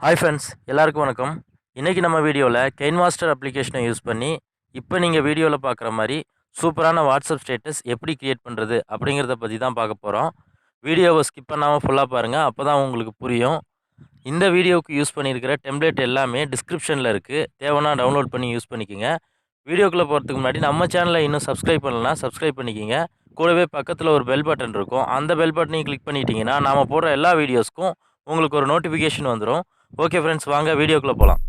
Hi friends, எல்லாருக்கும் வணக்கம். இன்றைக்கி நம்ம வீடியோவில் கெயின்மாஸ்டர் அப்ளிகேஷனை யூஸ் பண்ணி இப்போ நீங்கள் வீடியோவில் பார்க்குற மாதிரி சூப்பரான வாட்ஸ்அப் ஸ்டேட்டஸ் எப்படி க்ரியேட் பண்ணுறது அப்படிங்கிறத பற்றி தான் பார்க்க போகிறோம். வீடியோவை ஸ்கிப் பண்ணாமல் ஃபுல்லாக பாருங்கள், அப்போ தான் உங்களுக்கு புரியும். இந்த வீடியோவுக்கு யூஸ் பண்ணியிருக்கிற டெம்ப்ளேட் எல்லாமே டிஸ்கிரிப்ஷனில் இருக்குது, தேவைன்னா டவுன்லோட் பண்ணி யூஸ் பண்ணிக்கோங்க. வீடியோக்குள்ளே போகிறதுக்கு முன்னாடி நம்ம சேனலை இன்னும் சப்ஸ்கிரைப் பண்ணலன்னா சப்ஸ்கிரைப் பண்ணிக்கோங்க. கூடவே பக்கத்தில் ஒரு பெல் பட்டன் இருக்கும், அந்த பெல் பட்டனையும் கிளிக் பண்ணிட்டீங்கன்னா நாம் போடுற எல்லா வீடியோஸ்க்கும் உங்களுக்கு ஒரு நோட்டிஃபிகேஷன் வந்துடும். ஓகே ஃப்ரெண்ட்ஸ், வாங்க வீடியோக்குள்ளே போகலாம்.